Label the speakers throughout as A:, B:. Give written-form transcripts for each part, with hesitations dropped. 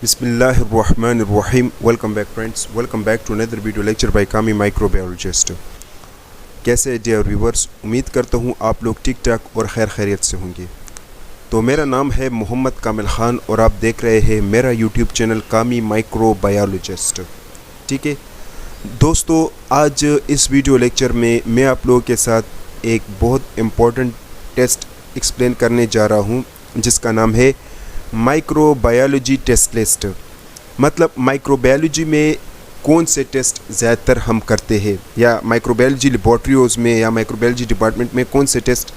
A: Bismillahirrahmanirrahim. Welcome back friends. Welcome back to another video lecture by कामी microbiologist. कैसे dear viewers, उम्मीद करता हूँ आप लोग ठीक ठाक और खैर खैरियत से होंगे। तो मेरा नाम है मोहम्मद कामिल ख़ान और आप देख रहे हैं मेरा यूट्यूब चैनल कामी माइक्रोबायोलॉजिस्ट। ठीक है दोस्तों, आज इस वीडियो लेक्चर में मैं आप लोगों के साथ एक बहुत इम्पोर्टेंट टेस्ट एक्सप्लेन करने जा रहा हूँ जिसका नाम है माइक्रोबायोलॉजी टेस्ट लिस्ट। मतलब माइक्रोबायोलॉजी में कौन से टेस्ट ज़्यादातर हम करते हैं या माइक्रोबायोलॉजी लेबॉर्ट्रीज में या माइक्रोबायोलॉजी डिपार्टमेंट में कौन से टेस्ट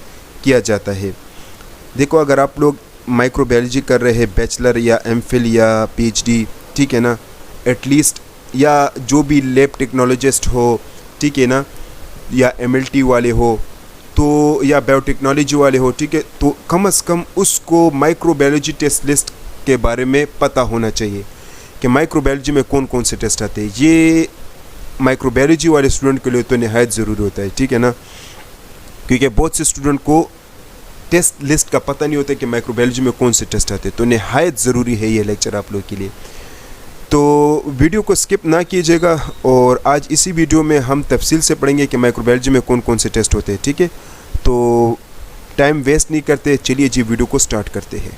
A: किया जाता है। देखो, अगर आप लोग माइक्रोबायोलॉजी कर रहे हैं बैचलर या एमफिल या पीएचडी, ठीक है ना, एटलीस्ट या जो भी लैब टेक्नोलॉजिस्ट हो, ठीक है ना, या एमएलटी वाले हो तो या बायोटेक्नोलॉजी वाले हो, ठीक है, तो कम से कम उसको माइक्रोबायोलॉजी टेस्ट लिस्ट के बारे में पता होना चाहिए कि माइक्रोबायोलॉजी में कौन कौन से टेस्ट आते हैं। ये माइक्रोबायोलॉजी वाले स्टूडेंट के लिए तो निहायत ज़रूरी होता है, ठीक है ना, क्योंकि बहुत से स्टूडेंट को टेस्ट लिस्ट का पता नहीं होता कि माइक्रोबायोलॉजी में कौन से टेस्ट आते हैं। तो निहायत ज़रूरी है ये लेक्चर आप लोग के लिए, तो वीडियो को स्किप ना कीजिएगा। और आज इसी वीडियो में हम तफसील से पढ़ेंगे कि माइक्रोबायोलॉजी में कौन कौन से टेस्ट होते हैं। ठीक है, तो टाइम वेस्ट नहीं करते, चलिए जी वीडियो को स्टार्ट करते हैं।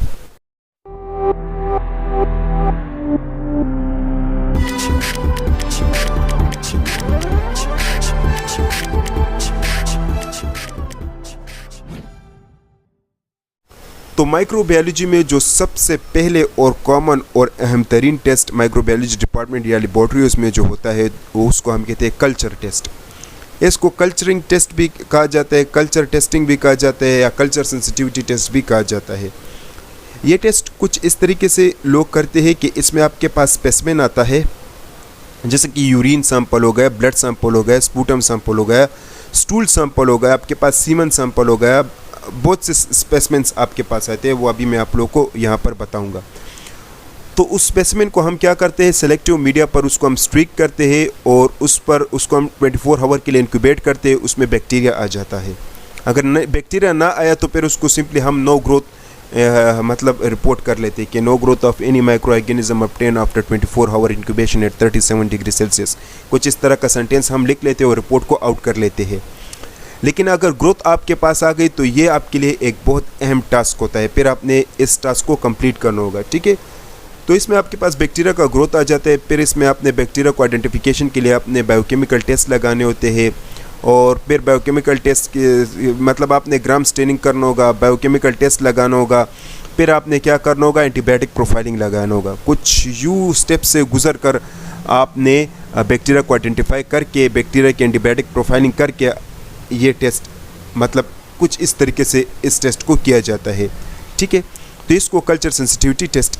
A: तो माइक्रोबायोलॉजी में जो सबसे पहले और कॉमन और अहम तरीन टेस्ट माइक्रोबायोलॉजी डिपार्टमेंट या लेबॉर्ट्रीज में जो होता है वो उसको हम कहते हैं कल्चर टेस्ट। इसको कल्चरिंग टेस्ट भी कहा जाता है, कल्चर टेस्टिंग भी कहा जाता है या कल्चर सेंसिटिविटी टेस्ट भी कहा जाता है। ये टेस्ट कुछ इस तरीके से लोग करते हैं कि इसमें आपके पास स्पेसिमेन आता है, जैसे कि यूरिन सैंपल हो गया, ब्लड सैंपल हो गया, स्पूटम सैंपल हो गया, स्टूल सैंपल हो गया, आपके पास सीमन सैंपल हो गया, बहुत से स्पेसिमेंट्स आपके पास आते हैं, वो अभी मैं आप लोगों को यहाँ पर बताऊँगा। तो उस स्पेसिमेन को हम क्या करते हैं, सेलेक्टिव मीडिया पर उसको हम स्ट्रीक करते हैं और उस पर उसको हम 24 आवर के लिए इंक्यूबेट करते हैं। उसमें बैक्टीरिया आ जाता है। अगर बैक्टीरिया ना आया तो फिर उसको सिंपली हम नो ग्रोथ मतलब रिपोर्ट कर लेते हैं कि no growth of any microorganism obtain after 24 hour incubation at 37 degree Celsius. कुछ इस तरह का सेंटेंस हम लिख लेते हैं और रिपोर्ट को आउट कर लेते हैं। लेकिन अगर ग्रोथ आपके पास आ गई तो ये आपके लिए एक बहुत अहम टास्क होता है, फिर आपने इस टास्क को कंप्लीट करना होगा। ठीक है, तो इसमें आपके पास बैक्टीरिया का ग्रोथ आ जाता है, फिर इसमें आपने बैक्टीरिया को आइडेंटिफिकेशन के लिए अपने बायोकेमिकल टेस्ट लगाने होते हैं और फिर बायोकेमिकल टेस्ट के मतलब आपने ग्राम स्टेनिंग करना होगा, बायोकेमिकल टेस्ट लगाना होगा, फिर आपने क्या करना होगा, एंटीबायोटिक प्रोफाइलिंग लगाना होगा। कुछ यू स्टेप से गुजर कर आपने बैक्टीरिया को आइडेंटिफाई करके बैक्टीरिया की एंटीबायोटिक प्रोफाइलिंग करके ये टेस्ट मतलब कुछ इस तरीके से इस टेस्ट को किया जाता है। ठीक है, तो इसको कल्चर सेंसिटिविटी टेस्ट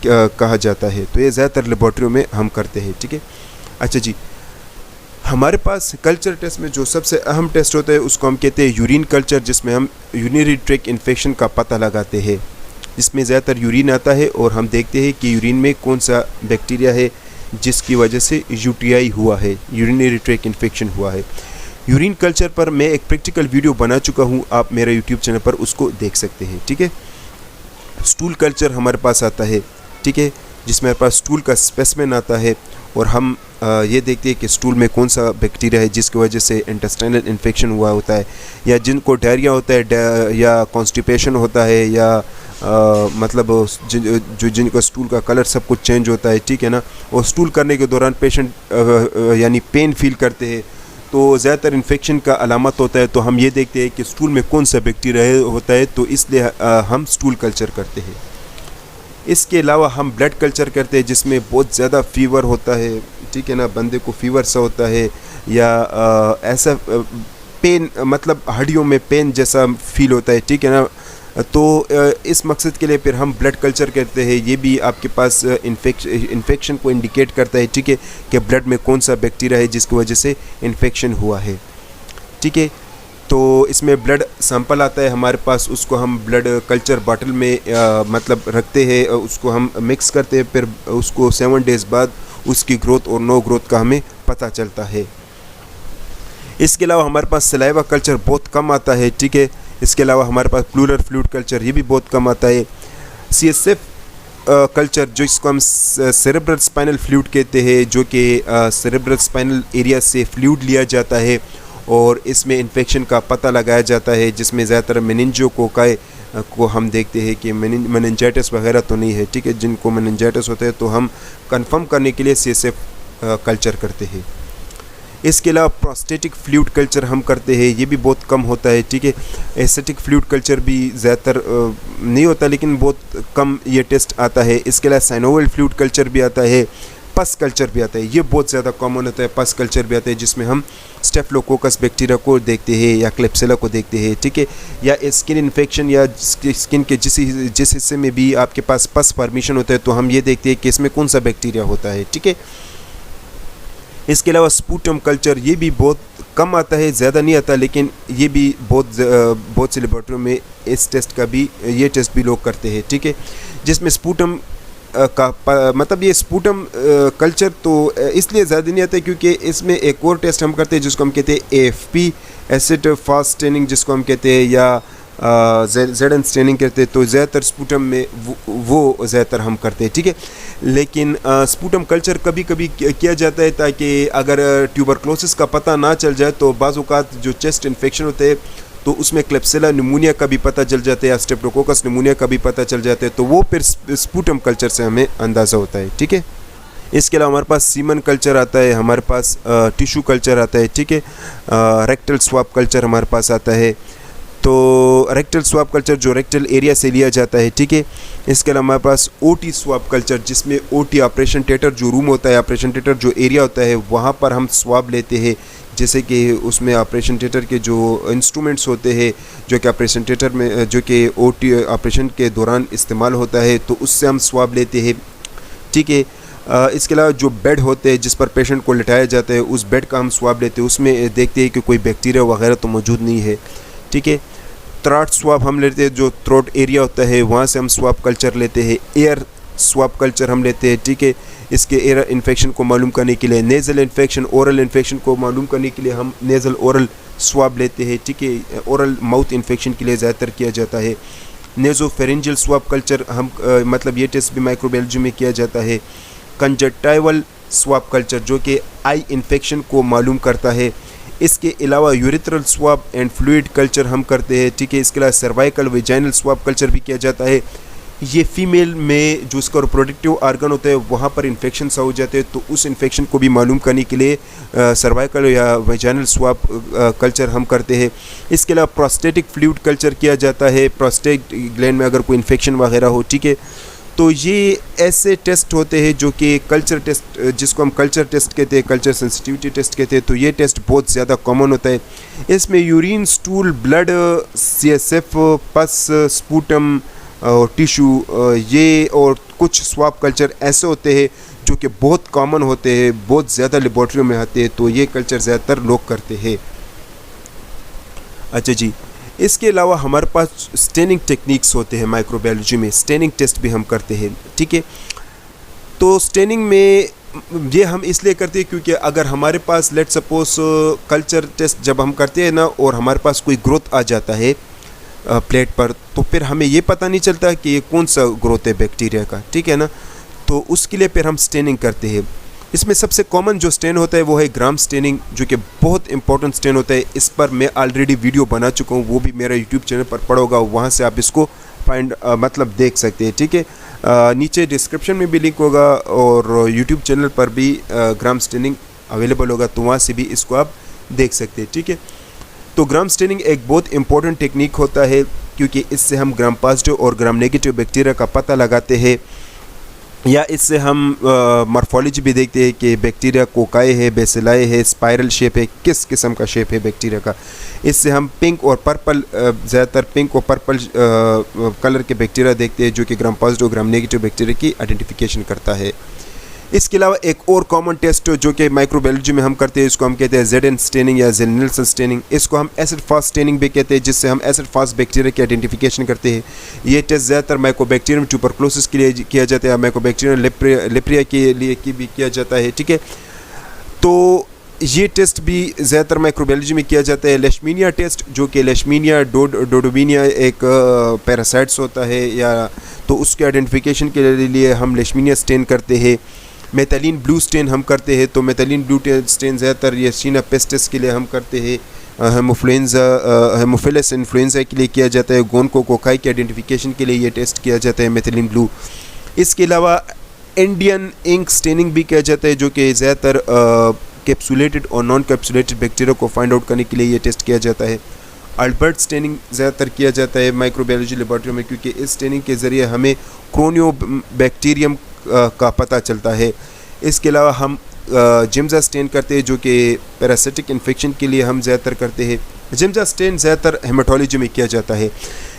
A: कहा जाता है। तो ये ज़्यादातर लेबॉर्ट्रियों में हम करते हैं। ठीक है, अच्छा जी, हमारे पास कल्चर टेस्ट में जो सबसे अहम टेस्ट होता है उसको हम कहते हैं यूरिन कल्चर, जिसमें हम यूरिनरी ट्रैक्ट इन्फेक्शन का पता लगाते हैं। इसमें ज़्यादातर यूरिन आता है और हम देखते हैं कि यूरिन में कौन सा बैक्टीरिया है जिसकी वजह से यूटीआई हुआ है, यूरिनरी ट्रैक्ट इन्फेक्शन हुआ है। यूरिन कल्चर पर मैं एक प्रैक्टिकल वीडियो बना चुका हूँ, आप मेरे यूट्यूब चैनल पर उसको देख सकते हैं। ठीक है, स्टूल कल्चर हमारे पास आता है, ठीक है, जिसमें हमारे पास स्टूल का स्पेसिमेन आता है और हम ये देखते हैं कि स्टूल में कौन सा बैक्टीरिया है जिसकी वजह से इंटेस्टाइनल इन्फेक्शन हुआ होता है, या जिनको डायरिया होता है या कॉन्स्टिपेशन होता है या मतलब जिनका स्टूल का कलर सब कुछ चेंज होता है। ठीक है ना, और स्टूल करने के दौरान पेशेंट यानी पेन फील करते हैं, तो ज़्यादातर इन्फेक्शन का अलामत होता है। तो हम ये देखते हैं कि स्टूल में कौन सा बैक्टीरिया होता है, तो इसलिए हम स्टूल कल्चर करते हैं। इसके अलावा हम ब्लड कल्चर करते हैं जिसमें बहुत ज़्यादा फीवर होता है, ठीक है ना, बंदे को फीवर सा होता है या ऐसा पेन मतलब हड्डियों में पेन जैसा फील होता है, ठीक है ना, तो इस मकसद के लिए फिर हम ब्लड कल्चर करते हैं। ये भी आपके पास इन्फेक्शन को इंडिकेट करता है, ठीक है, कि ब्लड में कौन सा बैक्टीरिया है जिसकी वजह से इन्फेक्शन हुआ है। ठीक है, तो इसमें ब्लड सैंपल आता है हमारे पास, उसको हम ब्लड कल्चर बॉटल में मतलब रखते हैं, उसको हम मिक्स करते हैं, फिर उसको 7 डेज़ बाद उसकी ग्रोथ और नो ग्रोथ का हमें पता चलता है। इसके अलावा हमारे पास सलाइवा कल्चर बहुत कम आता है। ठीक है, इसके अलावा हमारे पास प्लूरल फ्लूइड कल्चर ये भी बहुत कम आता है। CSF कल्चर जिसको हम सेरेब्रल स्पाइनल फ्लूइड कहते हैं, जो कि सेरेब्रल स्पाइनल एरिया से फ्लूइड लिया जाता है और इसमें इन्फेक्शन का पता लगाया जाता है, जिसमें ज़्यादातर मेनिंजोकोकाई को हम देखते हैं कि मेनिंजाइटिस वगैरह तो नहीं है, ठीक है। जिनको मेनिंजाइटिस होता है तो हम कंफर्म करने के लिए CSF कल्चर करते हैं। इसके अलावा प्रोस्टेटिक फ्लूइड कल्चर हम करते हैं, ये भी बहुत कम होता है, ठीक है। एस्थेटिक फ्लूइड कल्चर भी ज़्यादातर नहीं होता, लेकिन बहुत कम ये टेस्ट आता है। इसके अलावा साइनोवियल फ्लूइड कल्चर भी आता है, पस कल्चर भी आता है, ये बहुत ज़्यादा कॉमन होता है। पस कल्चर भी आता है जिसमें हम स्टेफिलोकोकस बैक्टीरिया को देखते हैं या क्लेप्सिला को देखते हैं, ठीक है। या स्किन इन्फेक्शन या स्किन के जिस हिस्से में भी आपके पास पस फॉर्मेशन होता है तो हम ये देखते हैं कि इसमें कौन सा बैक्टीरिया होता है, ठीक है। इसके अलावा स्पूटम कल्चर ये भी बहुत कम आता है, ज़्यादा नहीं आता, लेकिन ये भी बहुत सी लेबॉर्ट्रियों में इस टेस्ट का भी ये टेस्ट भी लोग करते हैं, ठीक है। जिसमें स्पूटम मतलब ये स्पूटम कल्चर तो इसलिए ज़्यादा नहीं आता है क्योंकि इसमें एक और टेस्ट हम करते हैं जिसको हम कहते हैं AFP एसिड फास्ट स्टेनिंग जिसको हम कहते हैं, या ZN स्टेनिंग करते हैं। तो ज़्यादातर स्पूटम में वो ज़्यादातर हम करते हैं, ठीक है। लेकिन स्पूटम कल्चर कभी कभी किया जाता है ताकि अगर ट्यूबरक्लोसिस का पता ना चल जाए तो बाज़ औक़ात जो चेस्ट इन्फेक्शन होते हैं तो उसमें क्लेप्सिला निमोनिया का भी पता चल जाता है या स्टेप्टोकोकस निमोनिया का भी पता चल जाता है, तो वो फिर स्पूटम कल्चर से हमें अंदाज़ा होता है, ठीक है। इसके अलावा हमारे पास सीमन कल्चर आता है, हमारे पास टिश्यू कल्चर आता है, ठीक है। रेक्टल स्वाब कल्चर हमारे पास आता है, तो रेक्टल स्वाब कल्चर जो रेक्टल एरिया से लिया जाता है, ठीक है। इसके अलावा हमारे पास OT स्वाब कल्चर जिसमें OT ऑपरेशन थिएटर जो रूम होता है, ऑपरेशन थिएटर जो एरिया होता है वहाँ पर हम स्वाब लेते हैं, जैसे कि उसमें ऑपरेशन थिएटर के जो इंस्ट्रूमेंट्स होते हैं जो कि ऑपरेशन थिएटर में जो कि OT ऑपरेशन के दौरान इस्तेमाल होता है तो उससे हम स्वाब लेते हैं, ठीक है। इसके अलावा जो बेड होते हैं जिस पर पेशेंट को लिटाया जाता है उस बेड का हम स्वाब लेते हैं, उसमें देखते हैं कि कोई बैक्टीरिया वगैरह तो मौजूद नहीं है, ठीक है। थ्रोट स्वाब हम लेते हैं, जो थ्रोट एरिया होता है वहाँ से हम स्वाब कल्चर लेते हैं। एयर स्वाब कल्चर हम लेते हैं, ठीक है। इसके एयर इन्फेक्शन को मालूम करने के लिए, नेज़ल इन्फेक्शन ओरल इन्फेक्शन को मालूम करने के लिए हम नेज़ल ओरल स्वाब लेते हैं, ठीक है। ओरल माउथ इन्फेक्शन के लिए ज़्यादातर किया जाता है। नेज़ोफेरेंजियल स्वाब कल्चर हम मतलब ये टेस्ट भी माइक्रोबायोलॉजी में किया जाता है। कंजक्टाइवल स्वाब कल्चर जो कि आई इन्फेक्शन को मालूम करता है। इसके अलावा urethral swab and fluid culture हम करते हैं, ठीक है। इसके अलावा सर्वाइकल वेजाइनल स्वाब कल्चर भी किया जाता है। ये फीमेल में जो उसका रिप्रोडक्टिव आर्गन होता है वहाँ पर इन्फेक्शन सा हो जाते हैं तो उस इन्फेक्शन को भी मालूम करने के लिए सर्वाइकल या वेजाइनल स्वाब कल्चर हम करते हैं। इसके अलावा प्रोस्टेटिक फ्लूइड कल्चर किया जाता है, प्रोस्टेट ग्लैंड में अगर कोई इन्फेक्शन वगैरह हो, ठीक है। तो ये ऐसे टेस्ट होते हैं जो कि कल्चर टेस्ट जिसको हम कल्चर टेस्ट कहते हैं, कल्चर सेंसिटिविटी टेस्ट कहते हैं। तो ये टेस्ट बहुत ज़्यादा कॉमन होता है। इसमें यूरिन, स्टूल, ब्लड, CSF, पस, स्पूटम और टिश्यू ये और कुछ स्वाब कल्चर ऐसे होते हैं जो कि बहुत कॉमन होते हैं, बहुत ज़्यादा लेबॉर्ट्रियों में आते हैं, तो ये कल्चर ज़्यादातर लोग करते हैं। अच्छा जी, इसके अलावा हमारे पास स्टेनिंग टेक्निक्स होते हैं माइक्रोबायोलॉजी में, स्टेनिंग टेस्ट भी हम करते हैं, ठीक है। तो स्टेनिंग में ये हम इसलिए करते हैं क्योंकि अगर हमारे पास लेट सपोज कल्चर टेस्ट जब हम करते हैं ना और हमारे पास कोई ग्रोथ आ जाता है प्लेट पर, तो फिर हमें ये पता नहीं चलता कि ये कौन सा ग्रोथ है बैक्टीरिया का, ठीक है ना। तो उसके लिए फिर हम स्टेनिंग करते हैं। इसमें सबसे कॉमन जो स्टेन होता है वो है ग्राम स्टेनिंग, जो कि बहुत इंपॉर्टेंट स्टेन होता है। इस पर मैं ऑलरेडी वीडियो बना चुका हूँ, वो भी मेरा यूट्यूब चैनल पर पड़ा होगा, वहाँ से आप इसको फाइंड मतलब देख सकते हैं, ठीक है। नीचे डिस्क्रिप्शन में भी लिंक होगा और यूट्यूब चैनल पर भी ग्राम स्टेनिंग अवेलेबल होगा, तो वहाँ से भी इसको आप देख सकते हैं, ठीक है। तो ग्राम स्टेनिंग एक बहुत इंपॉर्टेंट टेक्निक होता है क्योंकि इससे हम ग्राम पॉजिटिव और ग्राम नेगेटिव बैक्टीरिया का पता लगाते हैं, या इससे हम मॉर्फोलॉजी भी देखते हैं कि बैक्टीरिया कोकाई है, बेसिलाई है, स्पाइरल शेप है, किस किस्म का शेप है बैक्टीरिया का। इससे हम पिंक और पर्पल, ज़्यादातर पिंक और पर्पल कलर के बैक्टीरिया देखते हैं जो कि gram positive gram negative bacteria की आइडेंटिफिकेशन करता है। इसके अलावा एक और कॉमन टेस्ट जो कि माइक्रोबायोलॉजी में हम करते हैं, इसको हम कहते हैं ZN स्टेनिंग या ज़ेल-नीलसन स्टेनिंग। इसको हम एसिड फास्ट स्टेनिंग भी कहते हैं, जिससे हम एसिड फास्ट बैक्टीरिया की आइडेंटिफिकेशन करते हैं। ये टेस्ट ज़्यादातर माइकोबैक्टीरियम ट्यूबरक्लोसिस के लिए किया जाता है, माइकोबैक्टीरियम लेप्रिया के लिए भी किया जाता है, ठीक है। तो ये टेस्ट भी ज़्यादातर माइक्रोबायोलॉजी में किया जाता है। लेशमीनिया टेस्ट, जो कि लेशमीनिया डोडोबिनिया एक पैरासाइट्स होता है या तो उसके आइडेंटिफिकेशन के लिए हम लेशमीनिया स्टेन करते हैं। मेथिलीन ब्लू स्टेन हम करते हैं, तो मेथिलीन ब्लू स्टेन ज़्यादातर येर्सिनिया पेस्टिस के लिए हम करते हैं। हेमोफिलस इन्फ्लुएंजा के लिए किया जाता है। गोनोकोकाई के आइडेंटिफिकेशन के लिए ये टेस्ट किया जाता है मेथिलीन ब्लू। इसके अलावा इंडियन इंक स्टेनिंग भी किया जाता है, जो कि ज़्यादातर कैप्सुलेटेड और नॉन कैप्सुलेटेड बैक्टीरिया को फाइंड आउट करने के लिए ये टेस्ट किया जाता है। अल्बर्ट स्टेनिंग ज़्यादातर किया जाता है माइक्रोबायोलॉजी लेबॉर्ट्री में, क्योंकि इस स्टेनिंग के ज़रिए हमें क्रोनियोबैक्टीरियम का पता चलता है। इसके अलावा हम जिम्जा स्टेन करते हैं, जो कि पैरासिटिक इन्फेक्शन के लिए हम ज़्यादातर करते हैं। जिम्जा स्टेन ज़्यादातर हेमाटोलॉजी में किया जाता है,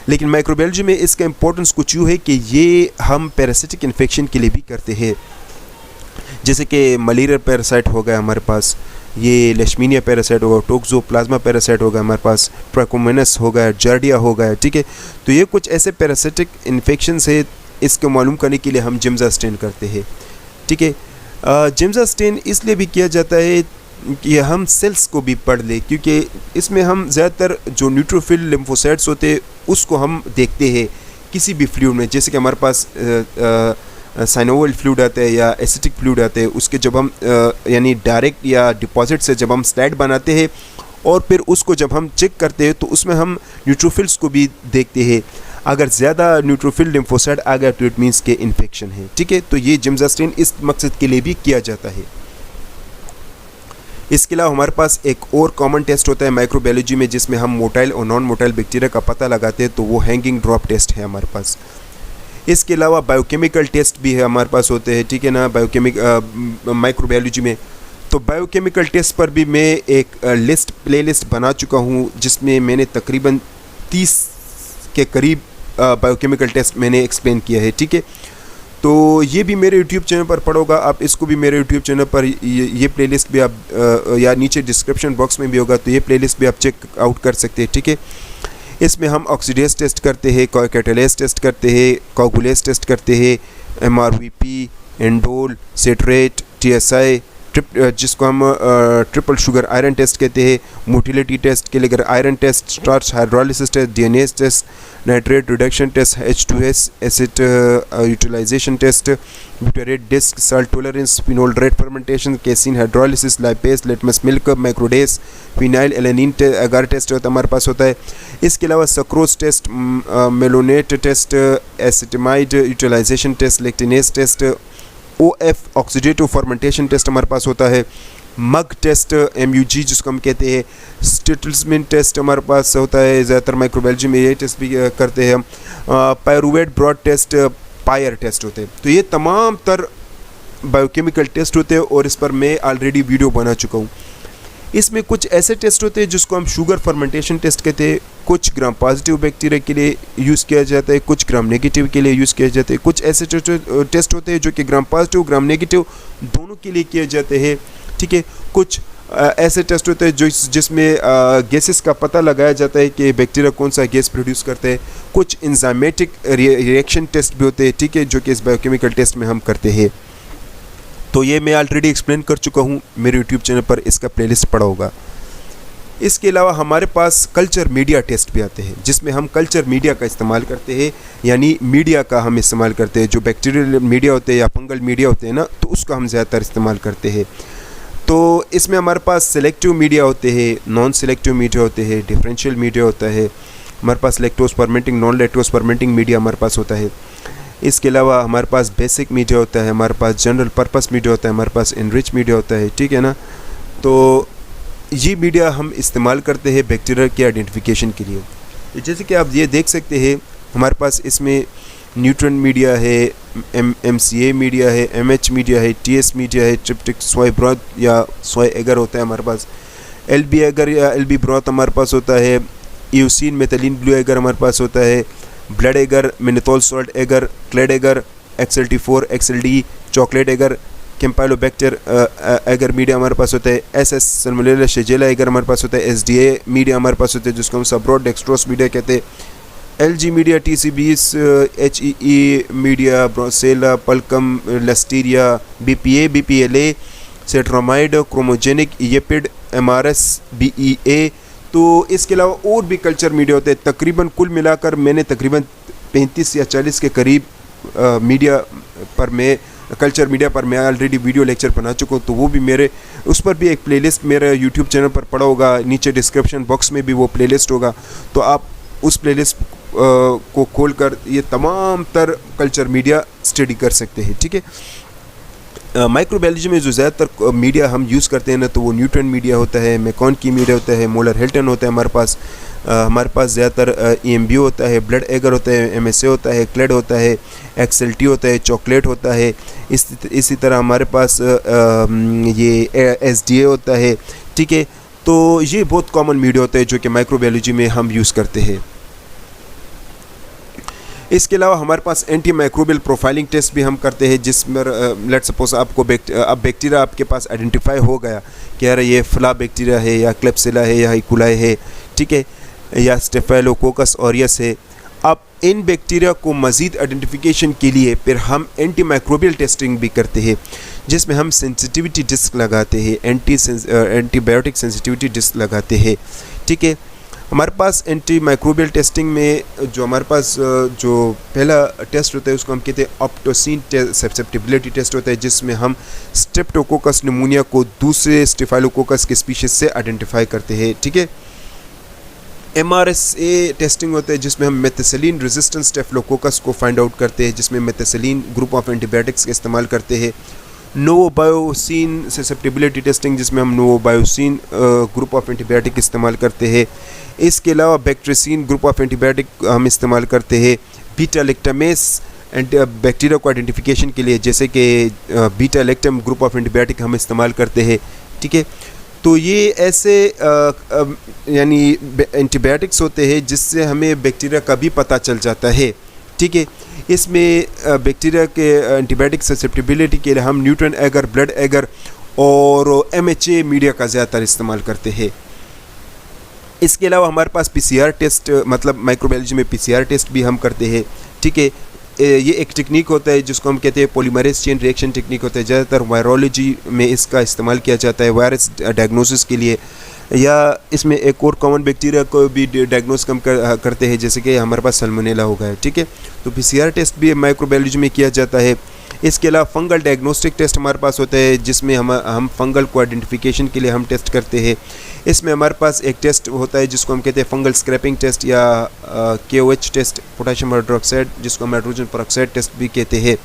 A: लेकिन माइक्रोबायोलॉजी में इसका इंपॉर्टेंस कुछ यूँ है कि ये हम पैरासिटिक इन्फेक्शन के लिए भी करते हैं, जैसे कि मलेरिया पैरासाइट हो गया हमारे पास, ये लेशमीनिया पैरासाइट होगा, टोक्सोप्लाज्मा पैरासाइट होगा हमारे पास, ट्रैकोमोनास हो गया, जार्डिया हो गया, ठीक है। तो ये कुछ ऐसे पैरासिटिक इन्फेक्शन है, इसको मालूम करने के लिए हम जिम्जा स्टेन करते हैं, ठीक है। जिम्जा स्टेन इसलिए भी किया जाता है कि हम सेल्स को भी पढ़ लें, क्योंकि इसमें हम ज़्यादातर जो न्यूट्रोफिल लिम्फोसाइट्स होते हैं उसको हम देखते हैं किसी भी फ्लूइड में, जैसे कि हमारे पास साइनोवल फ्लूइड आता है या एसिटिक फ्लूइड आते हैं, उसके जब हम यानी डायरेक्ट या डिपॉजिट से जब हम स्लाइड बनाते हैं और फिर उसको जब हम चेक करते हैं तो उसमें हम न्यूट्रोफिल्स को भी देखते हैं। अगर ज़्यादा न्यूट्रोफिल लिम्फोसाइट आ गया तो इट मीन्स के इन्फेक्शन है, ठीक है। तो ये जिम्जा स्टेन इस मकसद के लिए भी किया जाता है। इसके अलावा हमारे पास एक और कॉमन टेस्ट होता है माइक्रोबायोलॉजी में, जिसमें हम मोटाइल और नॉन मोटाइल बैक्टीरिया का पता लगाते हैं, तो वो हैंगिंग ड्रॉप टेस्ट है हमारे पास। इसके अलावा बायोकेमिकल टेस्ट भी है हमारे पास होते हैं, ठीक है ना, माइक्रोबायोलॉजी में। तो बायोकेमिकल टेस्ट पर भी मैं एक प्लेलिस्ट बना चुका हूँ, जिसमें मैंने तकरीबन 30 के करीब बायोकेमिकल टेस्ट मैंने एक्सप्लेन किया है, ठीक है। तो ये भी मेरे यूट्यूब चैनल पर पड़ोगा, आप इसको भी मेरे यूट्यूब चैनल पर ये प्लेलिस्ट भी आप या नीचे डिस्क्रिप्शन बॉक्स में भी होगा, तो ये प्लेलिस्ट भी आप चेक आउट कर सकते हैं, ठीक है। इसमें हम ऑक्सीडेज टेस्ट करते हैं, कैटालेज टेस्ट करते हैं, कोगुलेज टेस्ट करते हैं, MRVP, एंडोल, सेट्रेट, TSI, जिसको हम ट्रिपल शुगर आयरन टेस्ट कहते हैं, मोटिलिटी टेस्ट के लिए अगर iron test, starch hydrolysis test, DNA test, nitrate reduction test, H2S acid utilisation test, butyrate disc, salt tolerance, phenol red fermentation, casein hydrolysis, lipase, litmus milk, microdase, phenyl alanine agar test होता है हमारे पास होता है। इसके अलावा sucrose test, malonate test, acetamide utilisation test, lecithinase test, OF oxidative fermentation test हमारे पास होता है। मग टेस्ट, MUG जिसको हम कहते हैं, स्टिटल्समिन टेस्ट हमारे पास होता है, ज़्यादातर माइक्रोबायोलॉजी में ये टेस्ट भी करते हैं हम। पायरुवेट ब्रॉड टेस्ट, पायर टेस्ट होते हैं। तो ये तमाम तर बायोकेमिकल टेस्ट होते हैं और इस पर मैं ऑलरेडी वीडियो बना चुका हूँ। इसमें कुछ ऐसे टेस्ट होते हैं जिसको हम शुगर फर्मेंटेशन टेस्ट कहते हैं, कुछ ग्राम पॉजिटिव बैक्टीरिया के लिए यूज़ किया जाता है, कुछ ग्राम नेगेटिव के लिए यूज़ किया जाता है। कुछ ऐसे टेस्ट होते हैं जो कि ग्राम पॉजिटिव ग्राम नेगेटिव दोनों के लिए किए जाते हैं, ठीक है। कुछ ऐसे टेस्ट होते हैं जिसमें गैसेस का पता लगाया जाता है कि बैक्टीरिया कौन सा गैस प्रोड्यूस करते हैं। कुछ इंजाइमेटिक रिएक्शन टेस्ट भी होते हैं, ठीक है, जो कि इस बायोकेमिकल टेस्ट में हम करते हैं। तो ये मैं ऑलरेडी एक्सप्लेन कर चुका हूँ, मेरे यूट्यूब चैनल पर इसका प्लेलिस्ट पड़ा होगा। इसके अलावा हमारे पास कल्चर मीडिया टेस्ट भी आते हैं, जिसमें हम कल्चर मीडिया का इस्तेमाल करते हैं, यानी मीडिया का हम इस्तेमाल करते हैं। जो बैक्टीरियल मीडिया होते हैं या फंगल मीडिया होते हैं ना, तो उसका हम ज़्यादातर इस्तेमाल करते हैं। तो इसमें हमारे पास सिलेक्टिव मीडिया होते हैं, नॉन सिलेक्टिव मीडिया होते हैं, डिफरेंशियल मीडिया होता है, हमारे पास lactose fermenting, non lactose fermenting media हमारे पास होता है। इसके अलावा हमारे पास बेसिक मीडिया होता है, हमारे पास जनरल पर्पस मीडिया होता है, हमारे पास इनरिच मीडिया होता है, ठीक है ना। तो ये मीडिया हम इस्तेमाल करते हैं बैक्टीरिया के आइडेंटिफिकेशन के लिए। जैसे कि आप ये देख सकते हैं, हमारे पास इसमें न्यूट्रन मीडिया है, MCA मीडिया है, MH मीडिया है, TS मीडिया है, ट्रिप्टिक सोय ब्रॉथ या सोय एगर होता है हमारे पास, LB एगर या LB ब्रॉथ हमारे पास होता है, यूसिन मेथिलीन ब्लू एगर हमारे पास होता है, blood agar, mannitol salt agar, CLED agar, XLT4, XLD, chocolate agar, Campylobacter agar media हमारे पास होता है, SS सल्मोनेला शिगेल्ला एगर हमारे पास होता है, SDA मीडिया हमारे पास होता है जिसको हम सब्रोड डेक्सट्रोस मीडिया कहते हैं, LG media, TC20, HEE media, Brucella, PALCAM, Listeria, BPA, BPLA, cetrimide, chromogenic, येपिड, MRS, BEA। तो इसके अलावा और भी कल्चर मीडिया होते हैं। तकरीबन कुल मिलाकर मैंने तकरीबन 35 या 40 के करीब मीडिया पर मैं कल्चर मीडिया पर मैं ऑलरेडी वीडियो लेक्चर बना चुका हूँ, तो वो भी मेरे उस पर भी एक प्लेलिस्ट मेरे यूट्यूब चैनल पर पड़ा होगा, नीचे डिस्क्रिप्शन बॉक्स में भी वो प्लेलिस्ट होगा, तो आप उस प्लेलिस्ट को खोलकर ये तमाम तर कल्चर मीडिया स्टडी कर सकते हैं। ठीक है, माइक्रोबायोलॉजी में जो ज़्यादातर मीडिया हम यूज़ करते हैं ना, तो वो न्यूटन मीडिया होता है, मैकॉनकी मीडिया होता है, मोलर हिल्टन होता है हमारे पास ज़्यादातर EMBO होता है, ब्लड एगर होता है, MSA होता है, क्लेड होता है, XLT होता है, चॉकलेट होता है। इसी तरह हमारे पास ये SDA होता है। ठीक है, तो ये बहुत कॉमन मीडिया होता है जो कि माइक्रोबायोलॉजी में हम यूज़ करते हैं। इसके अलावा हमारे पास एंटी माइक्रोबियल प्रोफाइलिंग टेस्ट भी हम करते हैं, जिसमें लेट सपोज आपको बैक्टीरिया आपके पास आइडेंटिफाई हो गया कि यार ये फला बैक्टीरिया है या क्लेप्सिला है या इकोलाई है, ठीक है, या स्टेफिलोकोकस ऑरियस है। अब इन बैक्टीरिया को मज़ीद आइडेंटिफिकेशन के लिए फिर हम एंटी माइक्रोबियल टेस्टिंग भी करते हैं, जिसमें हम सेंसिटिविटी टेस्ट लगाते हैं, एंटीबायोटिक सेंसिटिविटी टेस्ट लगाते हैं। ठीक है, हमारे पास एंटी माइक्रोबियल टेस्टिंग में जो हमारे पास जो पहला टेस्ट होता है उसको हम कहते हैं ऑप्टोसिन ससेप्टिबिलिटी टेस्ट होता है, जिसमें हम स्ट्रेप्टोकोकस निमोनिया को दूसरे स्टेफिलोकोकस के स्पीशीज से आइडेंटिफाई करते हैं। ठीक है, MRSA टेस्टिंग होता है, जिसमें हम मेथिसिलिन रेजिस्टेंट स्टेफिलोकोकस को फाइंड आउट करते हैं, जिसमें मेथिसिलिन ग्रुप ऑफ एंटीबायोटिक्स का इस्तेमाल करते हैं। नोवोबायोसिन ससेप्टिबिलिटी टेस्टिंग, जिसमें हम नोवोबायोसिन ग्रुप ऑफ एंटीबायोटिक इस्तेमाल करते हैं। इसके अलावा बैक्ट्रीसिन ग्रुप ऑफ एंटीबायोटिक हम इस्तेमाल करते हैं। बीटा लैक्टामेस बैक्टीरिया को आइडेंटिफिकेशन के लिए, जैसे कि beta lactam group of antibiotic हम इस्तेमाल करते हैं। ठीक है, तो ये ऐसे यानी एंटीबायोटिक्स होते हैं जिससे हमें बैक्टीरिया का भी पता चल जाता है। ठीक है, इसमें बैक्टीरिया के एंटीबायोटिक ससेप्टिबिलिटी के लिए हम न्यूटन एगर, ब्लड एगर और MHA मीडिया का ज़्यादातर इस्तेमाल करते हैं। इसके अलावा हमारे पास PCR टेस्ट, मतलब माइक्रोबायोलॉजी में PCR टेस्ट भी हम करते हैं। ठीक है, ये एक टेक्निक होता है जिसको हम कहते हैं पॉलीमरेज चेन रिएक्शन टेक्निक होता है। ज़्यादातर वायरोलॉजी में इसका इस्तेमाल किया जाता है वायरस डायग्नोसिस के लिए, या इसमें एक और कॉमन बैक्टीरिया को भी डायग्नोस करते हैं, जैसे कि हमारे पास सल्मोनेला हो गया। ठीक है, तो PCR टेस्ट भी माइक्रोबायोलॉजी में किया जाता है। इसके अलावा फंगल डायग्नोस्टिक टेस्ट हमारे पास होता है, जिसमें हम फंगल को आइडेंटिफिकेशन के लिए हम टेस्ट करते हैं। इसमें हमारे पास एक टेस्ट होता है जिसको हम कहते हैं फंगल स्क्रैपिंग टेस्ट या KOH टेस्ट, पोटेशियम हाइड्रोक्साइड, जिसको हम हाइड्रोजन पेरोक्साइड टेस्ट भी कहते हैं।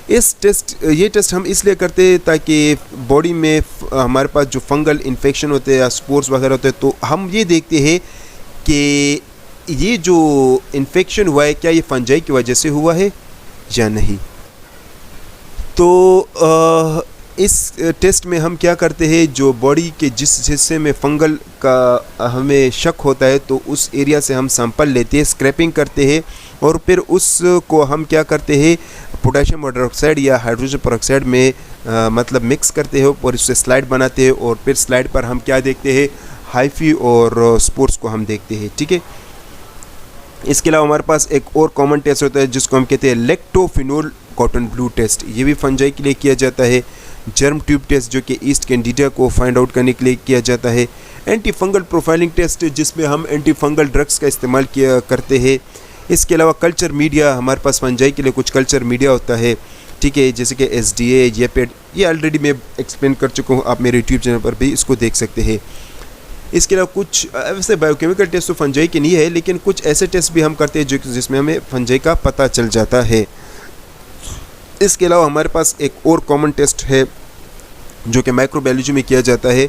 A: ये टेस्ट हम इसलिए करते हैं ताकि बॉडी में हमारे पास जो फंगल इन्फेक्शन होते हैं या स्पोर्स वगैरह होते हैं, तो हम ये देखते हैं कि ये जो इन्फेक्शन हुआ है क्या ये फंजाई की वजह से हुआ है या नहीं। तो इस टेस्ट में हम क्या करते हैं, जो बॉडी के जिस हिस्से में फंगल का हमें शक होता है तो उस एरिया से हम सैंपल लेते हैं, स्क्रैपिंग करते हैं, और फिर उसको हम क्या करते हैं पोटेशियम हाइड्रोक्साइड या हाइड्रोजन पेरोक्साइड में मतलब मिक्स करते हैं और उससे स्लाइड बनाते हैं, और फिर स्लाइड पर हम क्या देखते हैं हाइफी और स्पोर्स को हम देखते हैं। ठीक है, इसके अलावा हमारे पास एक और कॉमन टेस्ट होता है जिसको हम कहते हैं लैक्टोफिनोल कॉटन ब्लू टेस्ट, ये भी फंजाई के लिए किया जाता है। जर्म ट्यूब टेस्ट, जो कि ईस्ट कैंडिडा को फाइंड आउट करने के लिए किया जाता है। एंटी फंगल प्रोफाइलिंग टेस्ट, जिसमें हम एंटी फंगल ड्रग्स का इस्तेमाल किया करते हैं। इसके अलावा कल्चर मीडिया, हमारे पास फंजाई के लिए कुछ कल्चर मीडिया होता है। ठीक है, जैसे कि SDA, JPED, ये ऑलरेडी मैं एक्सप्लेन कर चुका हूँ, आप मेरे यूट्यूब चैनल पर भी इसको देख सकते हैं। इसके अलावा कुछ वैसे बायोकेमिकल टेस्ट तो फंजाई के नहीं है, लेकिन कुछ ऐसे टेस्ट भी हम करते हैं जिसमें हमें फंजाई का पता चल जाता है। इसके अलावा हमारे पास एक और कॉमन टेस्ट है जो कि माइक्रोबायोलॉजी में किया जाता है।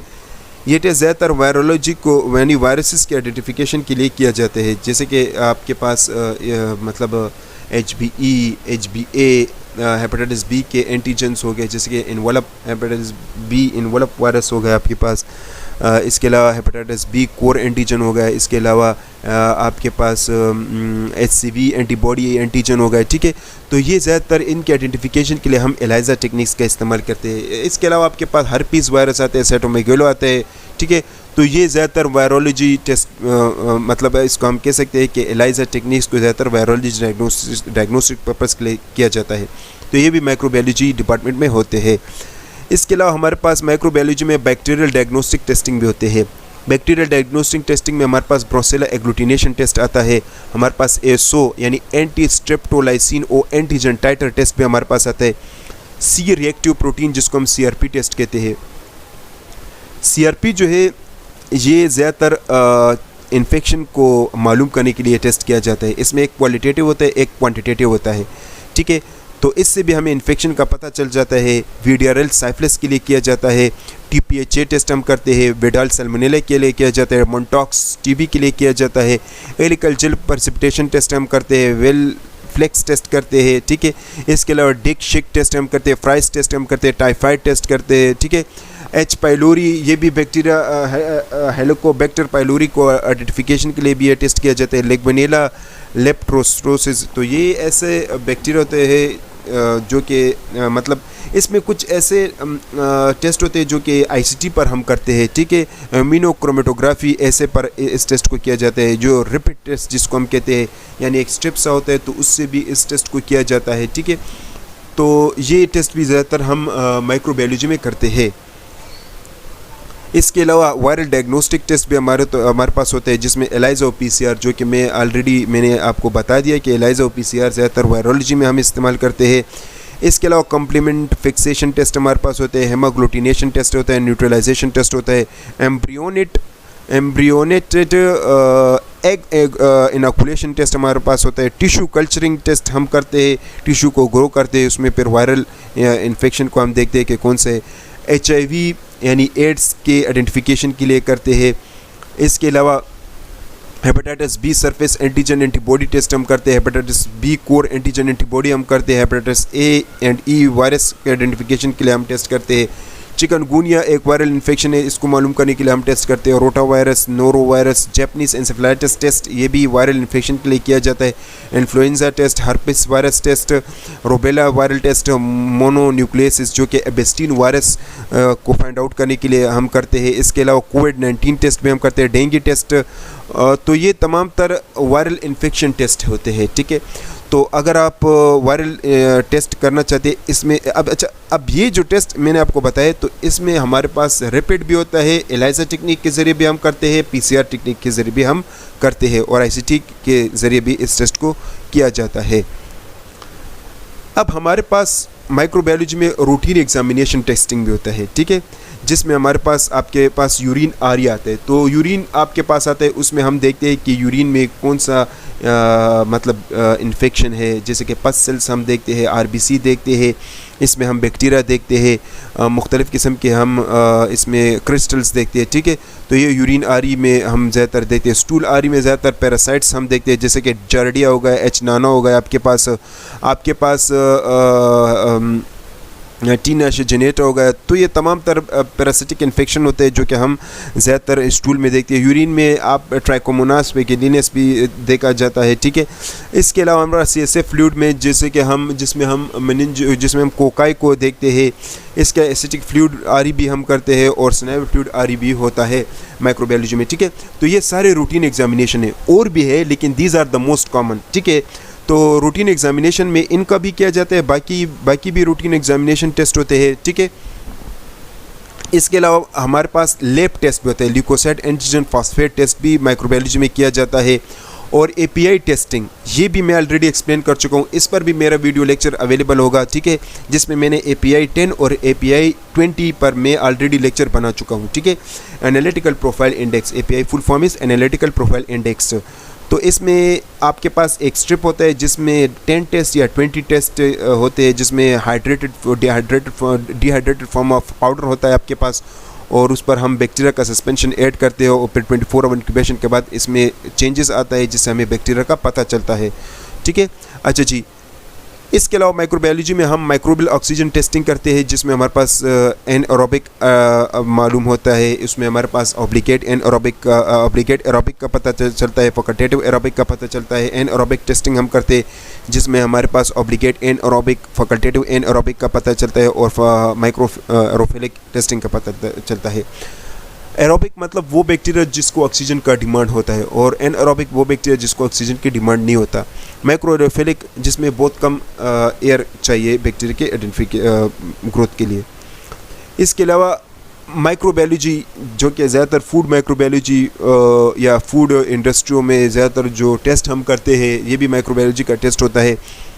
A: ये टेस्ट ज़्यादातर वायरोलॉजी को यानी वायरसेस के आइडेंटिफिकेशन के लिए किया जाता है, जैसे कि आपके पास मतलब HBE, HBA, हेपेटाइटिस B के एंटीजेंस हो गए, जैसे कि इन्वॉल्प हेपेटाइटिस B इन्वॉल्प वायरस हो गया आपके पास। इसके अलावा हेपेटाइटिस B कोर एंटीजन हो गया। इसके अलावा आपके पास HCV एंटीबॉडी एंटीजन हो गया। ठीक है, तो ये ज़्यादातर इनके आइडेंटिफिकेशन के लिए हम एलाइजा टेक्निक्स का इस्तेमाल करते हैं। इसके अलावा आपके पास हर्पीस वायरस आते हैं, साइटोमेगालो आते हैं। ठीक है, तो ये ज़्यादातर वायरोलॉजी टेस्ट मतलब इसको हम कह सकते हैं कि एलाइजा टेक्निक्स को ज़्यादातर वायरोलॉजी डायग्नोस्टिक पर्पज़ के लिए किया जाता है, तो ये भी माइक्रोबायोलॉजी डिपार्टमेंट में होते हैं। इसके अलावा हमारे पास माइक्रोबायोलॉजी में बैक्टीरियल डायग्नोस्टिक टेस्टिंग भी होते हैं। बैक्टीरियल डायग्नोस्टिक टेस्टिंग में हमारे पास ब्रोसेला एग्लूटिनेशन टेस्ट आता है, हमारे पास एसओ यानी anti streptolysin O antigen titre test भी हमारे पास आता है। सी रिएक्टिव प्रोटीन जिसको हम सीआरपी टेस्ट कहते हैं। सीआरपी जो है ये ज़्यादातर इन्फेक्शन को मालूम करने के लिए टेस्ट किया जाता है। इसमें एक क्वालिटेटिव होता है, एक क्वांटिटेटिव होता है, ठीक है। तो इससे भी हमें इन्फेक्शन का पता चल जाता है। वीडियरल साइफिलिस के लिए किया जाता है, टीपीएचए टेस्ट हम करते हैं, वेडाल सैल्मोनेला के लिए किया जाता है, मोन्टॉक्स टीबी के लिए किया जाता है, एलिकल जेल प्रेसिपिटेशन टेस्ट हम करते हैं, वेल फ्लेक्स टेस्ट करते हैं, ठीक है। इसके अलावा डिक शिक टेस्ट हम करते हैं, फ्राइस टेस्ट हम करते हैं, टाइफाइड टेस्ट करते हैं, ठीक है। एच पाइलोरी ये भी बैक्टीरिया हेलिकोबैक्टर पाइलोरी को आइडेंटिफिकेशन के लिए भी ये टेस्ट किया जाता है। लेगवेनिला लेप्टोस्पिरोसिस, तो ये ऐसे बैक्टीरिया होते हैं जो कि मतलब इसमें कुछ ऐसे टेस्ट होते हैं जो कि आईसीटी पर हम करते हैं, ठीक है। इम्यूनोक्रोमेटोग्राफी ऐसे पर इस टेस्ट को किया जाता है। जो रिपीट टेस्ट जिसको हम कहते हैं यानी एक स्ट्रिप सा होता है तो उससे भी इस टेस्ट को किया जाता है, ठीक है। तो ये टेस्ट भी ज़्यादातर हम माइक्रोबायोलॉजी में करते हैं। इसके अलावा वायरल डायग्नोस्टिक टेस्ट भी हमारे पास होते हैं जिसमें एलाइजा और पीसीआर, जो कि मैंने आपको बता दिया कि एलाइजा और पीसीआर ज़्यादातर वायरोलॉजी में हम इस्तेमाल करते हैं। इसके अलावा कम्प्लीमेंट फिक्सेशन टेस्ट हमारे पास होते हैं, हेमाग्लूटिनेशन टेस्ट होता है, न्यूट्रलाइजेशन टेस्ट होता है, एम्ब्रियोनेटेड एग इनोकुलेशन टेस्ट हमारे पास होता है, टिश्यू कल्चरिंग टेस्ट हम करते हैं, टिश्यू को ग्रो करते हैं, उसमें फिर वायरल इन्फेक्शन को हम देखते हैं कि कौन से HIV यानी एड्स के आइडेंटिफिकेशन के लिए करते हैं। इसके अलावा hepatitis B surface antigen antibody test हम करते हैं, hepatitis B core antigen antibody हम करते हैं, hepatitis A and E virus के आइडेंटिफिकेशन के लिए हम टेस्ट करते हैं। चिकनगुनिया एक वायरल इन्फेक्शन है, इसको मालूम करने के लिए हम टेस्ट करते हैं। Rota virus, noro virus, Japanese encephalitis test ये भी वायरल इन्फेक्शन के लिए किया जाता है। Influenza test, herpes virus test, rubella viral test, mononucleosis जो कि एबेस्टीन वायरस को फाइंड आउट करने के लिए हम करते हैं। इसके अलावा कोविड-19 टेस्ट भी हम करते हैं, डेंगू टेस्ट। तो ये तमाम तर वायरल इन्फेक्शन टेस्ट होते हैं, ठीक है। तो अगर आप वायरल टेस्ट करना चाहते हैं इसमें अब ये जो टेस्ट मैंने आपको बताया तो इसमें हमारे पास रैपिड भी होता है, एलाइजा टेक्निक के ज़रिए भी हम करते हैं, PCR टेक्निक के ज़रिए भी हम करते हैं और ICT के ज़रिए भी इस टेस्ट को किया जाता है। अब हमारे पास माइक्रोबायोलॉजी में रूटीन एग्जामिनेशन टेस्टिंग भी होता है, ठीक है, जिसमें हमारे पास आपके पास यूरिन आरी आता है। तो यूरिन आपके पास आता है, उसमें हम देखते हैं कि यूरिन में कौन सा मतलब इन्फेक्शन है, जैसे कि पस सेल्स हम देखते हैं, RBC देखते हैं, इसमें हम बैक्टीरिया देखते हैं, मुख्तलिफ़ किस्म के हम इसमें क्रिस्टल्स देखते हैं, ठीक है। तो ये यूरिन आरी में हम ज़्यादातर देखते हैं। स्टूल आरी में ज़्यादातर पैरासाइट्स हम देखते हैं, जैसे कि जार्डिया हो गया, H. नाना हो गया, आपके पास टीनाशजेनेटा हो गया। तो ये तमाम तर पैरासिटिक इन्फेक्शन होते हैं जो कि हम ज़्यादातर स्टूल में देखते हैं। यूरिन में आप ट्राइकोमोनास वेगिलिनस भी देखा जाता है, ठीक है। इसके अलावा हमारा CSF फ्लूइड में जैसे कि जिसमें हम कोकाई को देखते हैं, इसका एसिटिक फ्लूइड आरी भी हम करते हैं और स्नाइवल फ्लूइड आरी भी होता है माइक्रोबायोलॉजी में, ठीक है। तो ये सारे रूटीन एग्जामिनेशन है, और भी है लेकिन these are the most common, ठीक है। तो रूटीन एग्जामिनेशन में इनका भी किया जाता है, बाकी भी रूटीन एग्जामिनेशन टेस्ट होते हैं, ठीक है। इसके अलावा हमारे पास लैब टेस्ट भी होता है, ल्यूकोसाइट एंटीजन फॉस्फेट टेस्ट भी माइक्रोबायोलॉजी में किया जाता है। और API टेस्टिंग ये भी मैं ऑलरेडी एक्सप्लेन कर चुका हूँ, इस पर भी मेरा वीडियो लेक्चर अवेलेबल होगा, ठीक है, जिसमें मैंने API 10 और API 20 पर मैं ऑलरेडी लेक्चर बना चुका हूँ, ठीक है। Analytical profile index, API full form is analytical profile index. तो इसमें आपके पास एक स्ट्रिप होता है जिसमें 10 टेस्ट या 20 टेस्ट होते हैं, जिसमें डिहाइड्रेटेड फॉर्म ऑफ पाउडर होता है आपके पास, और उस पर हम बैक्टीरिया का सस्पेंशन ऐड करते हैं और फिर 24 आवर इंक्यूबेशन के बाद इसमें चेंजेस आता है जिससे हमें बैक्टीरिया का पता चलता है, ठीक है। अच्छा जी, इसके अलावा माइक्रोबायोलॉजी में हम माइक्रोबियल ऑक्सीजन टेस्टिंग करते हैं, जिसमें हमारे पास एनएरोबिक मालूम होता है, उसमें हमारे पास ऑब्लिगेट एरोबिक का पता चलता है, फैकल्टेटिव एरोबिक का पता चलता है। एनएरोबिक टेस्टिंग हम करते हैं जिसमें हमारे पास ऑब्लिगेट एनएरोबिक, फैकल्टेटिव एनएरोबिक का पता चलता है और माइक्रो एरोफिलिक टेस्टिंग का पता चलता है। एरोबिक मतलब वो बैक्टीरिया जिसको ऑक्सीजन का डिमांड होता है, और एनएरोबिक वो बैक्टीरिया जिसको ऑक्सीजन की डिमांड नहीं होता। माइक्रो एरोफिलिक जिसमें बहुत कम एयर चाहिए बैक्टीरिया के ग्रोथ के लिए। इसके अलावा माइक्रोबायोलॉजी जो कि ज़्यादातर फूड माइक्रोबायोलॉजी या फूड इंडस्ट्रियों में ज़्यादातर जो टेस्ट हम करते हैं ये भी माइक्रोबायोलॉजी का टेस्ट होता है।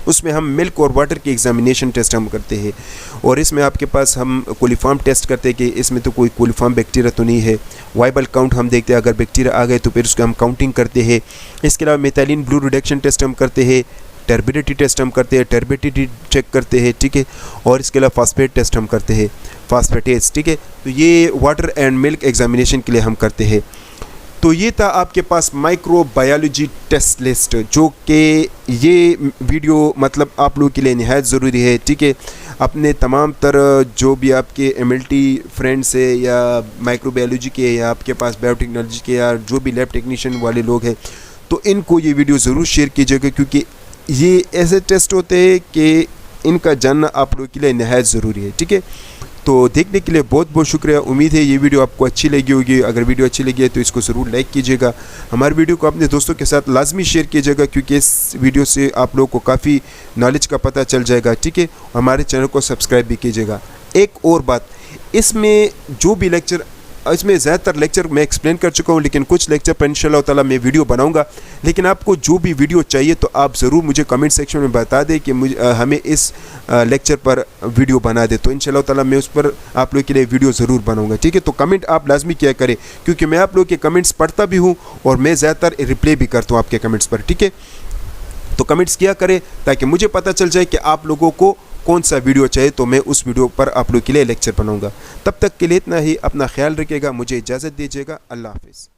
A: उसमें हम मिल्क और वाटर की एग्जामिनेशन टेस्ट हम करते हैं और इसमें आपके पास हम कोलिफॉर्म टेस्ट करते हैं कि इसमें तो कोई कोलिफॉर्म बैक्टीरिया तो नहीं है। वाइबल काउंट हम देखते हैं, अगर बैक्टीरिया आ गए तो फिर उसको हम काउंटिंग करते हैं। इसके अलावा मेथाइलिन ब्लू रिडक्शन टेस्ट हम करते हैं, टर्बिडिटी टेस्ट हम करते हैं, टर्बिडिटी चेक करते हैं, ठीक है। और इसके अलावा फास्फेट टेस्ट हम करते हैं, फास्फेटेज, ठीक है। तो ये वाटर एंड मिल्क एग्जामिनेशन के लिए हम करते हैं। तो ये था आपके पास माइक्रोबायोलॉजी टेस्ट लिस्ट, जो कि ये वीडियो मतलब आप लोगों के लिए निहायत ज़रूरी है, ठीक है। अपने तमाम तरह जो भी आपके MLT फ्रेंड्स है या माइक्रोबायोलॉजी के या आपके पास बायोटेक्नोलॉजी के या जो भी लैब टेक्नीशियन वाले लोग हैं, तो इनको ये वीडियो ज़रूर शेयर कीजिएगा, क्योंकि ये ऐसे टेस्ट होते हैं कि इनका जानना आप लोगों के लिए निहायत ज़रूरी है, ठीक है। तो देखने के लिए बहुत बहुत शुक्रिया। उम्मीद है ये वीडियो आपको अच्छी लगी होगी। अगर वीडियो अच्छी लगी है तो इसको ज़रूर लाइक कीजिएगा। हमारे वीडियो को अपने दोस्तों के साथ लाजमी शेयर कीजिएगा, क्योंकि इस वीडियो से आप लोगों को काफ़ी नॉलेज का पता चल जाएगा, ठीक है। हमारे चैनल को सब्सक्राइब भी कीजिएगा। एक और बात, इसमें जो भी लेक्चर, इसमें ज़्यादातर लेक्चर मैं एक्सप्लेन कर चुका हूँ, लेकिन कुछ लेक्चर पर इंशाल्लाह ताला मैं वीडियो बनाऊंगा। लेकिन आपको जो भी वीडियो चाहिए तो आप ज़रूर मुझे कमेंट सेक्शन में बता दें कि मुझे हमें इस लेक्चर पर वीडियो बना दे, तो इंशाल्लाह ताला मैं उस पर आप लोगों के लिए वीडियो ज़रूर बनाऊंगा, ठीक है। तो कमेंट आप लाजमी किया करें, क्योंकि मैं आप लोगों के कमेंट्स पढ़ता भी हूँ और मैं ज़्यादातर रिप्लाई भी करता हूँ आपके कमेंट्स पर, ठीक है। तो कमेंट्स किया करें ताकि मुझे पता चल जाए कि आप लोगों को कौन सा वीडियो चाहिए, तो मैं उस वीडियो पर आप लोगों के लिए लेक्चर बनाऊंगा। तब तक के लिए इतना ही। अपना ख्याल रखिएगा, मुझे इजाज़त दीजिएगा। अल्लाह हाफ़िज़।